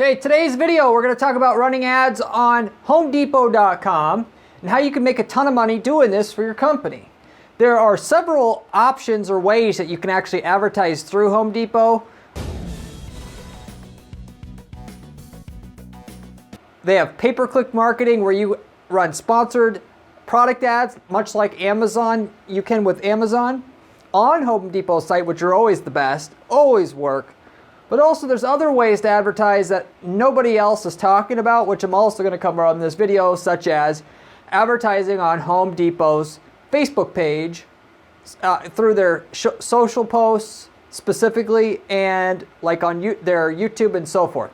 Okay, today's video we're going to talk about running ads on HomeDepot.com and how you can make a ton of money doing this for your company. There are several options or ways that you can actually advertise through Home Depot. They have pay-per-click marketing where you run sponsored product ads, much like Amazon, you can with Amazon, on Home Depot's site, which are always the best, always work. But also there's other ways to advertise that nobody else is talking about, which I'm also going to cover on this video, such as advertising on Home Depot's Facebook page through their social posts specifically, and like on their YouTube and so forth.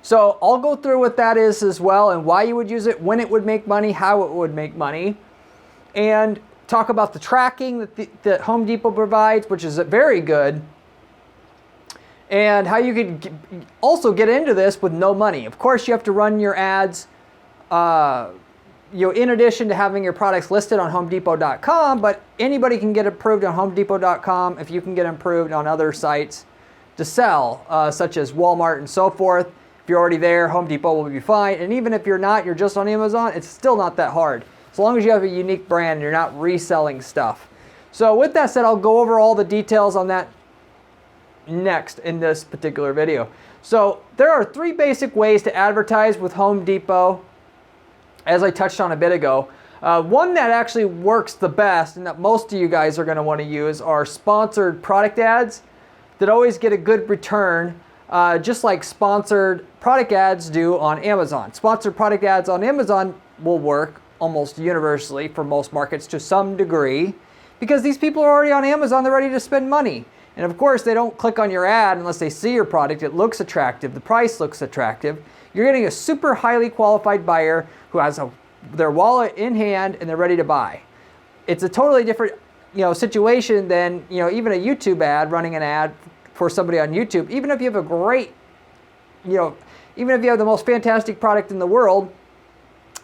So I'll go through what that is as well, and why you would use it, when it would make money, how it would make money, and talk about the tracking that Home Depot provides, which is very good, and how you could also get into this with no money. Of course, you have to run your ads, in addition to having your products listed on HomeDepot.com, but anybody can get approved on HomeDepot.com if you can get approved on other sites to sell, such as Walmart and so forth. If you're already there, Home Depot will be fine. And even if you're not, you're just on Amazon, it's still not that hard. As long as you have a unique brand and you're not reselling stuff. So with that said, I'll go over all the details on that next in this particular video. So there are three basic ways to advertise with Home Depot, as I touched on a bit ago. One that actually works the best and that most of you guys are going to want to use are sponsored product ads that always get a good return, just like sponsored product ads do on Amazon. Sponsored product ads on Amazon will work almost universally for most markets to some degree, because these people are already on Amazon, they're ready to spend money. And of course, they don't click on your ad unless they see your product, it looks attractive, the price looks attractive. You're getting a super highly qualified buyer who has their wallet in hand and they're ready to buy. It's a totally different situation than even a YouTube ad, running an ad for somebody on YouTube. Even if you have a great, even if you have the most fantastic product in the world,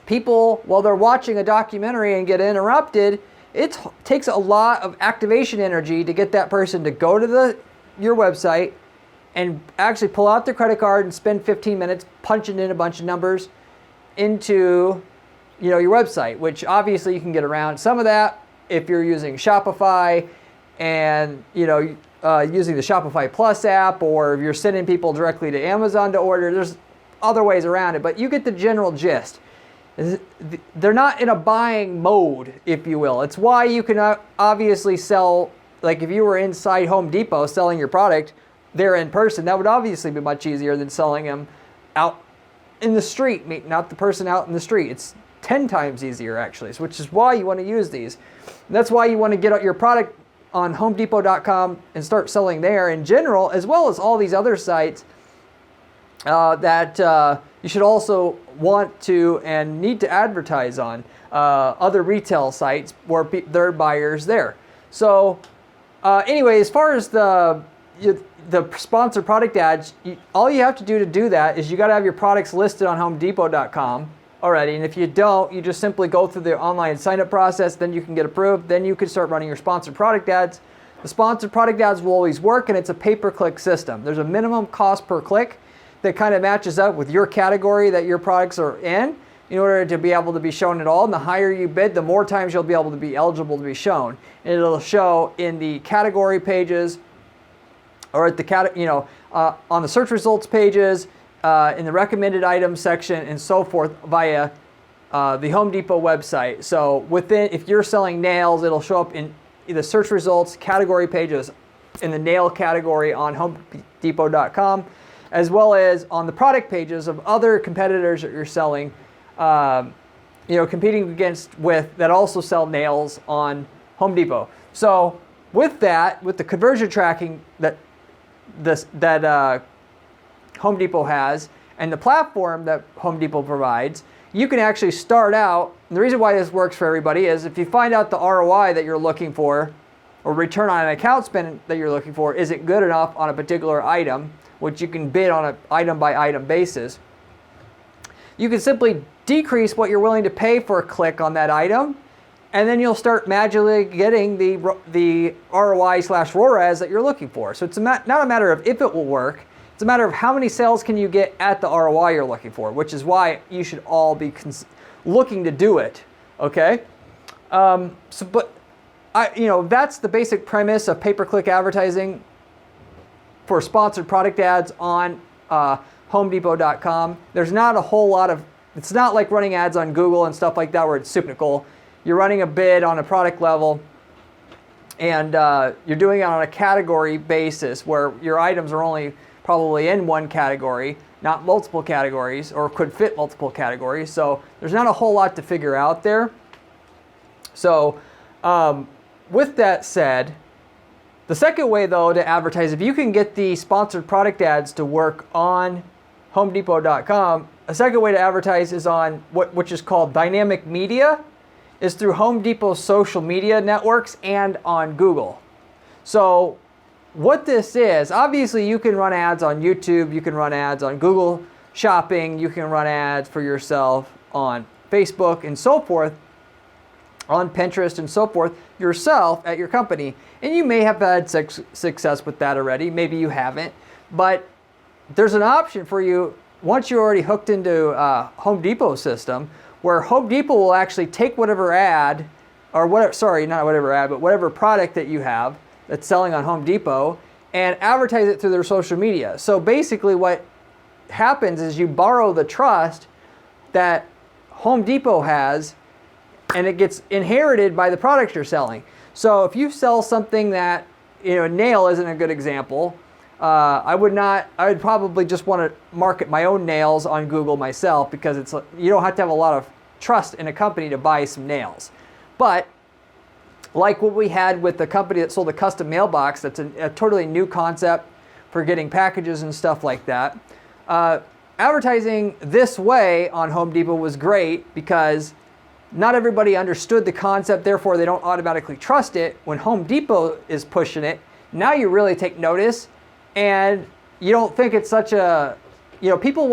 people, while they're watching a documentary and get interrupted, it takes a lot of activation energy to get that person to go to your website and actually pull out their credit card and spend 15 minutes punching in a bunch of numbers into your website, which obviously you can get around some of that if you're using Shopify and using the Shopify Plus app, or if you're sending people directly to Amazon to order. There's other ways around it, but you get the general gist. They're not in a buying mode, if you will. It's why you can obviously sell, like if you were inside Home Depot selling your product there in person, that would obviously be much easier than selling them out in the street, meeting out the person out in the street. It's 10 times easier actually, which is why you want to use these. And that's why you want to get your product on HomeDepot.com and start selling there in general, as well as all these other sites that you should also want to and need to advertise on, other retail sites where there are buyers there. So anyway, as far as the sponsored product ads, all you have to do that is you got to have your products listed on HomeDepot.com already. And if you don't, you just simply go through the online sign-up process. Then you can get approved. Then you can start running your sponsored product ads. The sponsored product ads will always work, and it's a pay-per-click system. There's a minimum cost per click that kind of matches up with your category that your products are in order to be able to be shown at all. And the higher you bid, the more times you'll be able to be eligible to be shown. And it'll show in the category pages, or at the on the search results pages, in the recommended items section, and so forth via the Home Depot website. So if you're selling nails, it'll show up in the search results category pages in the nail category on HomeDepot.com, as well as on the product pages of other competitors that you're selling, competing with that also sell nails on Home Depot. So with the conversion tracking that Home Depot has, and the platform that Home Depot provides, you can actually start out, and the reason why this works for everybody is if you find out the ROI that you're looking for, or return on an account spend that you're looking for, isn't good enough on a particular item, which you can bid on an item by item basis, you can simply decrease what you're willing to pay for a click on that item, and then you'll start magically getting the ROI/ROAS that you're looking for. So it's not a matter of if it will work, It's a matter of how many sales can you get at the ROI you're looking for, which is why you should all be looking to do it. Okay, that's the basic premise of pay-per-click advertising for sponsored product ads on HomeDepot.com. There's not a whole lot of, it's not like running ads on Google and stuff like that where it's super cool. You're running a bid on a product level, and you're doing it on a category basis where your items are only probably in one category, not multiple categories, or could fit multiple categories. So there's not a whole lot to figure out there. So with that said, the second way though to advertise, if you can get the sponsored product ads to work on HomeDepot.com, a second way to advertise is on which is called dynamic media, is through Home Depot's social media networks and on Google. So what this is, obviously you can run ads on YouTube, you can run ads on Google Shopping, you can run ads for yourself on Facebook and so forth, on Pinterest and so forth, yourself at your company. And you may have had success with that already, maybe you haven't, but there's an option for you once you're already hooked into Home Depot system, where Home Depot will actually take whatever ad, or whatever, sorry, not whatever ad, but whatever product that you have that's selling on Home Depot and advertise it through their social media. So basically what happens is you borrow the trust that Home Depot has, and it gets inherited by the product you're selling. So if you sell something that, nail isn't a good example. I would probably just want to market my own nails on Google myself, because you don't have to have a lot of trust in a company to buy some nails. But like what we had with the company that sold a custom mailbox, that's a totally new concept for getting packages and stuff like that. Advertising this way on Home Depot was great because not everybody understood the concept, therefore they don't automatically trust it. When Home Depot is pushing it, now you really take notice, and you don't think it's such a, people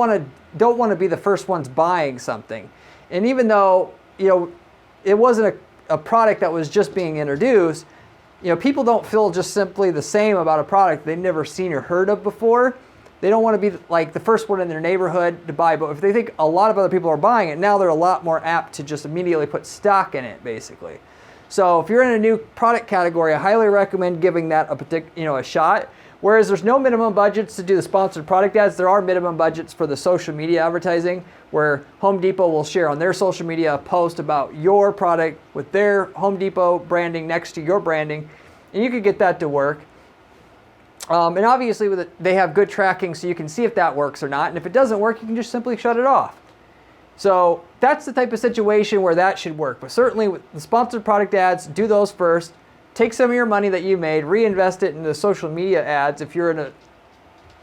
don't want to be the first ones buying something. And even though, it wasn't a product that was just being introduced, people don't feel just simply the same about a product they've never seen or heard of before. They don't want to be like the first one in their neighborhood to buy, but if they think a lot of other people are buying it, now they're a lot more apt to just immediately put stock in it, basically. So if you're in a new product category, I highly recommend giving that a shot. Whereas there's no minimum budgets to do the sponsored product ads, there are minimum budgets for the social media advertising, where Home Depot will share on their social media a post about your product with their Home Depot branding next to your branding, and you could get that to work. And obviously they have good tracking, so you can see if that works or not, and if it doesn't work, you can just simply shut it off. So that's the type of situation where that should work. But certainly with the sponsored product ads, do those first. Take some of your money that you made, reinvest it into social media ads. If you're in a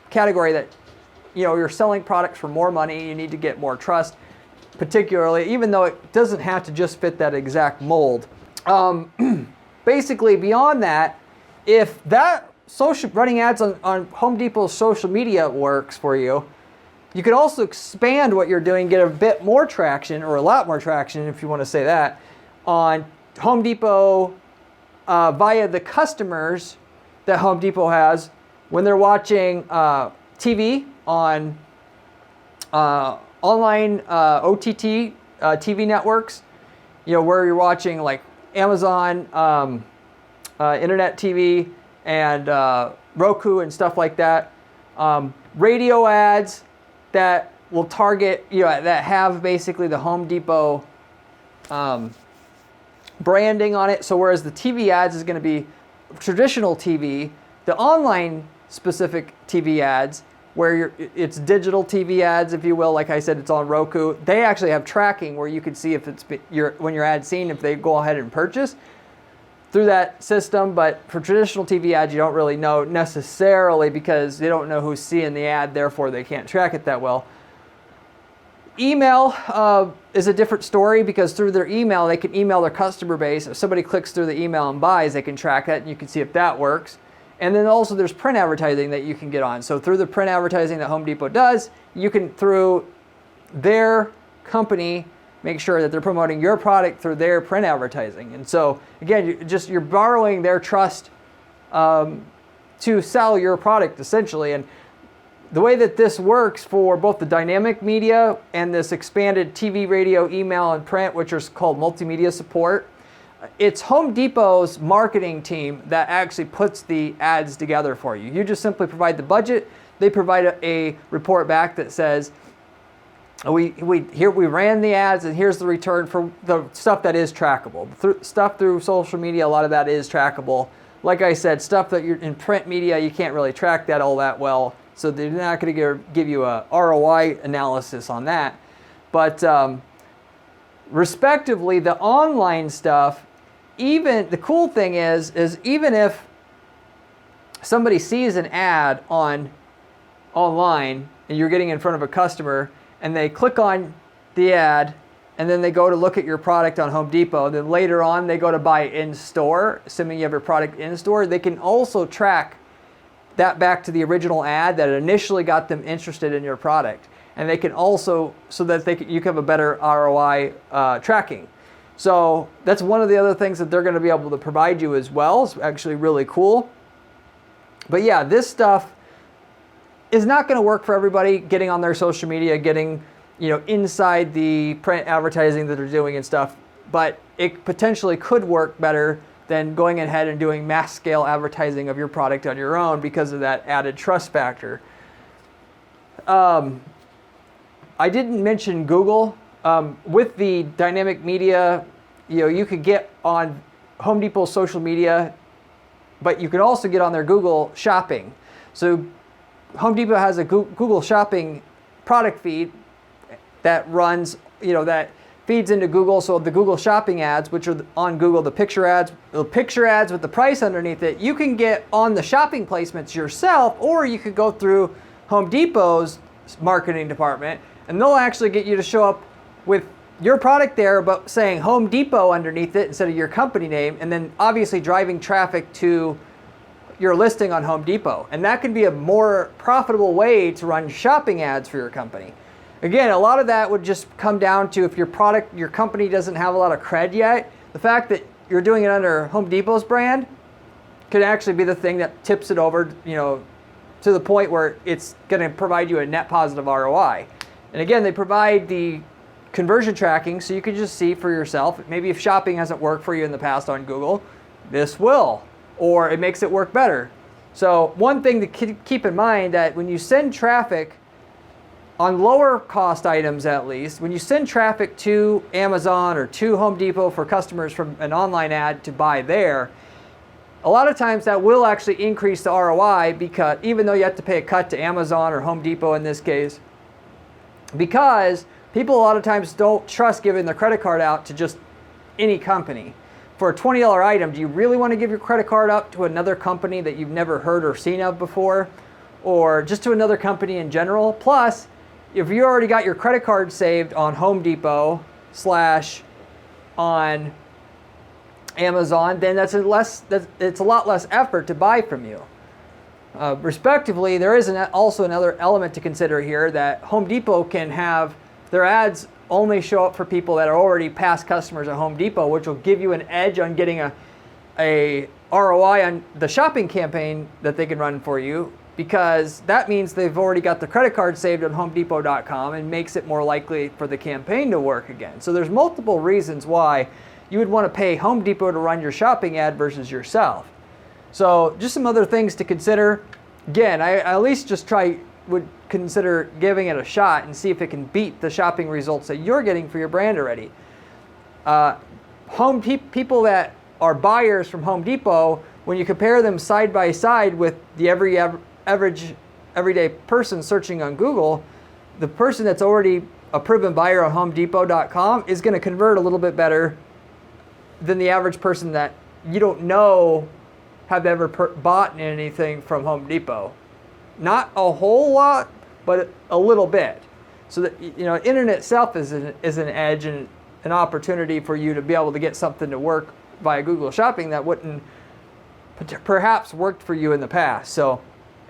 category that, you're selling products for more money, you need to get more trust, particularly, even though it doesn't have to just fit that exact mold. Basically, beyond that, if that running ads on Home Depot's social media works for you, you could also expand what you're doing, get a bit more traction, or a lot more traction, if you want to say that, on Home Depot via the customers that Home Depot has when they're watching TV on online OTT TV networks, where you're watching like Amazon Internet TV and Roku and stuff like that. Radio ads that will target, that have basically the Home Depot branding on it. So whereas the TV ads is going to be traditional TV, the online specific TV ads, where it's digital TV ads, if you will, like I said, it's on Roku. They actually have tracking where you can see if when your ad's seen, if they go ahead and purchase through that system. But for traditional TV ads, you don't really know necessarily, because they don't know who's seeing the ad, therefore they can't track it that well. Email is a different story, because through their email, they can email their customer base. If somebody clicks through the email and buys, they can track that, and you can see if that works. And then also there's print advertising that you can get on. So through the print advertising that Home Depot does, you can, through their company, make sure that they're promoting your product through their print advertising. And so again, you're borrowing their trust to sell your product, essentially. And the way that this works for both the dynamic media and this expanded TV, radio, email, and print, which is called multimedia support, it's Home Depot's marketing team that actually puts the ads together for you. You just simply provide the budget. They provide a report back that says, we ran the ads and here's the return for the stuff that is trackable. Stuff through social media, a lot of that is trackable. Like I said, stuff that you're in print media, you can't really track that all that well. So they're not going to give you a ROI analysis on that. But respectively, the online stuff, even the cool thing is even if somebody sees an ad online and you're getting in front of a customer and they click on the ad and then they go to look at your product on Home Depot, and then later on they go to buy in store, assuming you have your product in store, they can also track that back to the original ad that initially got them interested in your product. And they can also, so that you can have a better ROI tracking. So that's one of the other things that they're going to be able to provide you as well. It's actually really cool. But yeah, this stuff is not going to work for everybody getting on their social media, getting, inside the print advertising that they're doing and stuff. But it potentially could work better than going ahead and doing mass scale advertising of your product on your own because of that added trust factor. I didn't mention Google. With the dynamic media, you could get on Home Depot's social media, but you can also get on their Google Shopping. So Home Depot has a Google Shopping product feed that runs, that feeds into Google. So the Google Shopping ads, which are on Google, the picture ads with the price underneath it, you can get on the shopping placements yourself, or you could go through Home Depot's marketing department, and they'll actually get you to show up with your product there, but saying Home Depot underneath it instead of your company name, and then obviously driving traffic to your listing on Home Depot. And that could be a more profitable way to run shopping ads for your company. Again, a lot of that would just come down to if your company doesn't have a lot of cred yet, the fact that you're doing it under Home Depot's brand could actually be the thing that tips it over, to the point where it's going to provide you a net positive ROI. And again, they provide the conversion tracking so you can just see for yourself. Maybe if shopping hasn't worked for you in the past on Google, this will, or it makes it work better. So one thing to keep in mind that when you send traffic on lower cost items, at least, when you send traffic to Amazon or to Home Depot for customers from an online ad to buy there, a lot of times that will actually increase the ROI, because even though you have to pay a cut to Amazon or Home Depot in this case, because people a lot of times don't trust giving their credit card out to just any company. For a $20 item, do you really want to give your credit card up to another company that you've never heard or seen of before? Or just to another company in general? Plus, if you already got your credit card saved on Home Depot / on Amazon, then it's a lot less effort to buy from you. Respectively, there is also another element to consider here, that Home Depot can have their ads only show up for people that are already past customers at Home Depot, which will give you an edge on getting a ROI on the shopping campaign that they can run for you, because that means they've already got the credit card saved on HomeDepot.com and makes it more likely for the campaign to work again. So there's multiple reasons why you would want to pay Home Depot to run your shopping ad versus yourself. So just some other things to consider. Again, I at least would consider giving it a shot and see if it can beat the shopping results that you're getting for your brand already. People that are buyers from Home Depot, when you compare them side by side with the average everyday person searching on Google, the person that's already a proven buyer on HomeDepot.com is going to convert a little bit better than the average person that you don't know have ever bought anything from Home Depot. Not a whole lot, but a little bit. So that, internet itself is an edge and an opportunity for you to be able to get something to work via Google Shopping that wouldn't perhaps worked for you in the past. So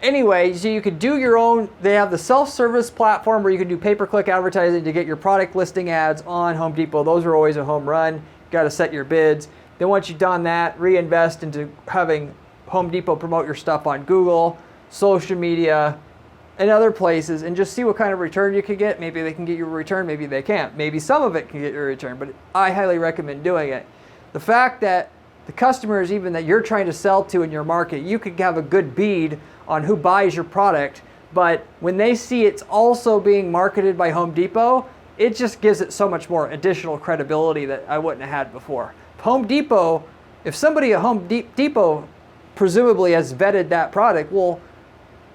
anyway, so you could do your own. They have the self-service platform where you can do pay-per-click advertising to get your product listing ads on Home Depot. Those are always a home run. You got to set your bids. Then once you've done that, reinvest into having Home Depot promote your stuff on Google, social media, in other places and just see what kind of return you can get. Maybe they can get you a return, maybe they can't. Maybe some of it can get you a return, but I highly recommend doing it. The fact that the customers even that you're trying to sell to in your market, you could have a good bead on who buys your product, but when they see it's also being marketed by Home Depot, it just gives it so much more additional credibility that I wouldn't have had before. Home Depot, if somebody at Home Depot presumably has vetted that product, well,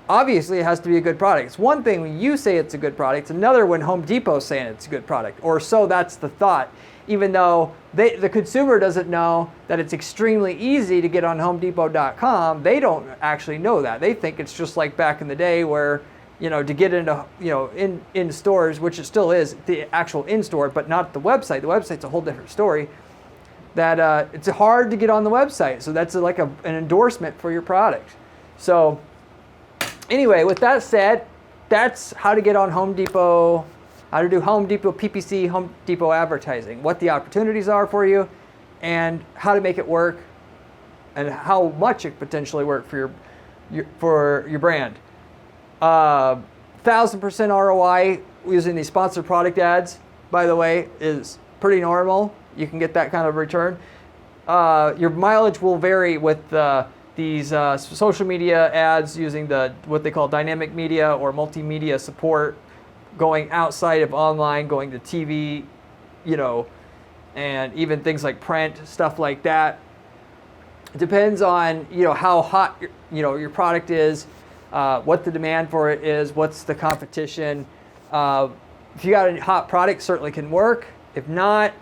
obviously it has to be a good product. It's one thing when you say it's a good product, it's another when Home Depot's saying it's a good product, or so that's the thought. Even though the consumer doesn't know that it's extremely easy to get on HomeDepot.com, they don't actually know that. They think it's just like back in the day where, to get into, in stores, which it still is, the actual in-store, but not the website. The website's a whole different story. That it's hard to get on the website. So that's like an endorsement for your product. So anyway, with that said, that's how to get on Home Depot, how to do Home Depot PPC, Home Depot advertising, what the opportunities are for you, and how to make it work, and how much it potentially work for your brand. 1,000% ROI using these sponsored product ads, by the way, is pretty normal. You can get that kind of return. Your mileage will vary with these social media ads using what they call dynamic media or multimedia support, going outside of online, going to TV, and even things like print, stuff like that. It depends on how hot your product is, what the demand for it is, what's the competition. If you got a hot product, certainly can work. If not,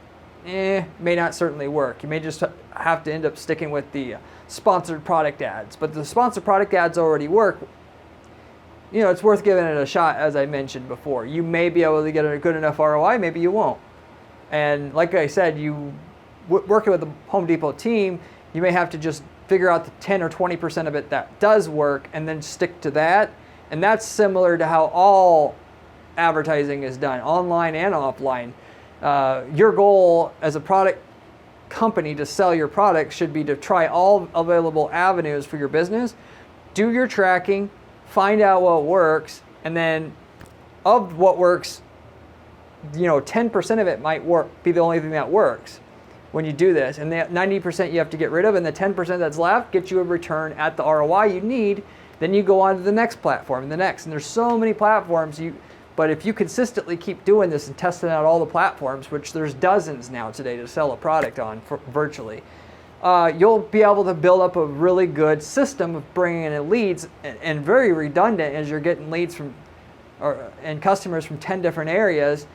may not certainly work. You may just have to end up sticking with the sponsored product ads. But the sponsored product ads already work. It's worth giving it a shot, as I mentioned before. You may be able to get a good enough ROI, maybe you won't. And like I said, working with the Home Depot team, you may have to just figure out the 10 or 20% of it that does work and then stick to that. And that's similar to how all advertising is done, online and offline. Your goal as a product company to sell your product should be to try all available avenues for your business, do your tracking, find out what works, and then of what works, 10% of it might be the only thing that works when you do this. And the 90% you have to get rid of, and the 10% that's left gets you a return at the ROI you need. Then you go on to the next platform and the next. And there's so many platforms. But if you consistently keep doing this and testing out all the platforms, which there's dozens now today to sell a product on virtually, you'll be able to build up a really good system of bringing in leads, and very redundant as you're getting leads and customers from 10 different areas.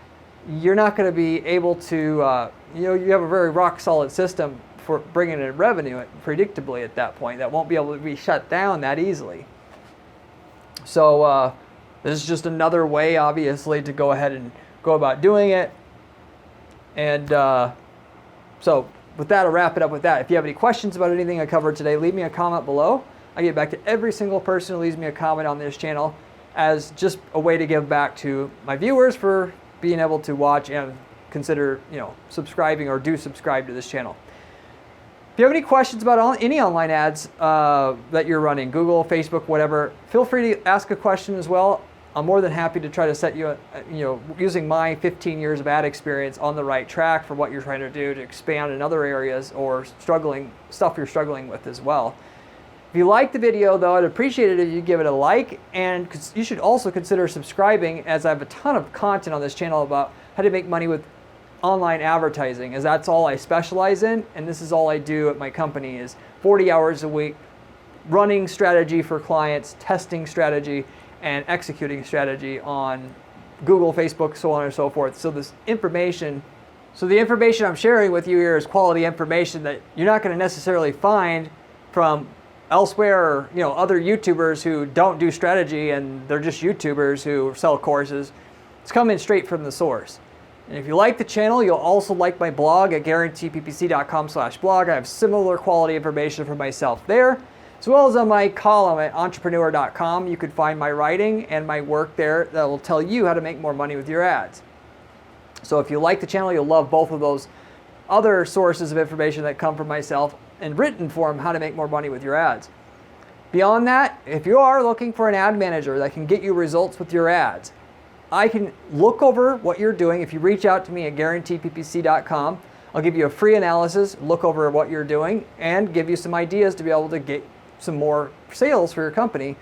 You're not going to be able to, you have a very rock solid system for bringing in revenue predictably at that point that won't be able to be shut down that easily. So this is just another way, obviously, to go ahead and go about doing it. And so with that, I'll wrap it up with that. If you have any questions about anything I covered today, leave me a comment below. I get back to every single person who leaves me a comment on this channel as just a way to give back to my viewers for being able to watch and consider, subscribing or do subscribe to this channel. If you have any questions about any online ads that you're running, Google, Facebook, whatever, feel free to ask a question as well. I'm more than happy to try to set you, using my 15 years of ad experience, on the right track for what you're trying to do to expand in other areas or stuff you're struggling with as well. If you like the video, though, I'd appreciate it if you give it a like, and you should also consider subscribing, as I have a ton of content on this channel about how to make money with online advertising, as that's all I specialize in, and this is all I do at my company is 40 hours a week, running strategy for clients, testing strategy, and executing strategy on Google, Facebook, so on and so forth. So the information I'm sharing with you here is quality information that you're not going to necessarily find from elsewhere, or other YouTubers who don't do strategy and they're just YouTubers who sell courses. It's coming straight from the source. And if you like the channel, you'll also like my blog at guaranteeppc.com/blog. I have similar quality information for myself there, as well as on my column at entrepreneur.com. You could find my writing and my work there that will tell you how to make more money with your ads. So if you like the channel, you'll love both of those other sources of information that come from myself in written form, how to make more money with your ads. Beyond that, if you are looking for an ad manager that can get you results with your ads, I can look over what you're doing. If you reach out to me at guaranteeppc.com, I'll give you a free analysis, look over what you're doing, and give you some ideas to be able to get some more sales for your company.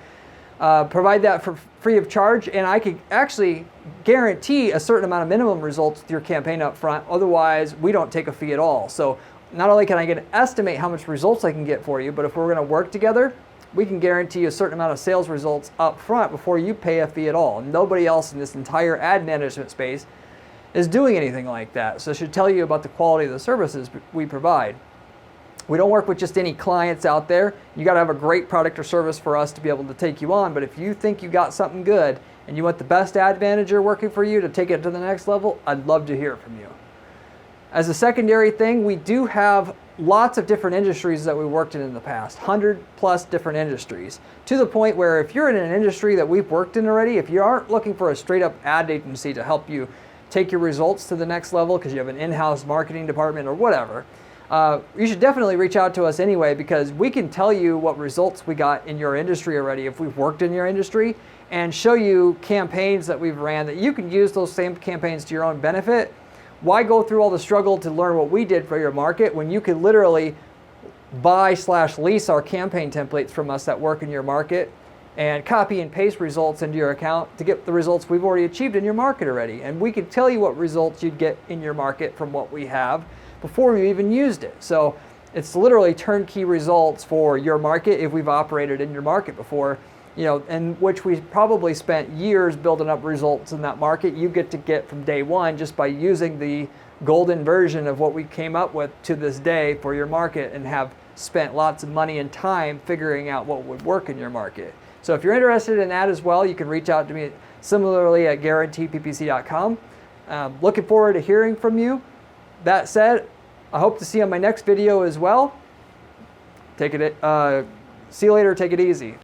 Provide that for free of charge, and I could actually guarantee a certain amount of minimum results with your campaign up front. Otherwise, we don't take a fee at all. So not only can I get an estimate how much results I can get for you, but if we're going to work together, we can guarantee you a certain amount of sales results up front before you pay a fee at all. Nobody else in this entire ad management space is doing anything like that. So it should tell you about the quality of the services we provide. We don't work with just any clients out there. You got to have a great product or service for us to be able to take you on. But if you think you got something good and you want the best ad manager working for you to take it to the next level, I'd love to hear from you. As a secondary thing, we do have lots of different industries that we worked in the past, 100+ different industries, to the point where if you're in an industry that we've worked in already, if you aren't looking for a straight up ad agency to help you take your results to the next level because you have an in-house marketing department or whatever, you should definitely reach out to us anyway, because we can tell you what results we got in your industry already if we've worked in your industry, and show you campaigns that we've ran that you can use those same campaigns to your own benefit. Why go through all the struggle to learn what we did for your market when you could literally buy/lease our campaign templates from us that work in your market and copy and paste results into your account to get the results we've already achieved in your market already. And we can tell you what results you'd get in your market from what we have before you even used it. So it's literally turnkey results for your market if we've operated in your market before, in which we probably spent years building up results in that market. You get from day one just by using the golden version of what we came up with to this day for your market, and have spent lots of money and time figuring out what would work in your market. So if you're interested in that as well, you can reach out to me similarly at guaranteeppc.com. Looking forward to hearing from you. That said, I hope to see you on my next video as well. See you later. Take it easy.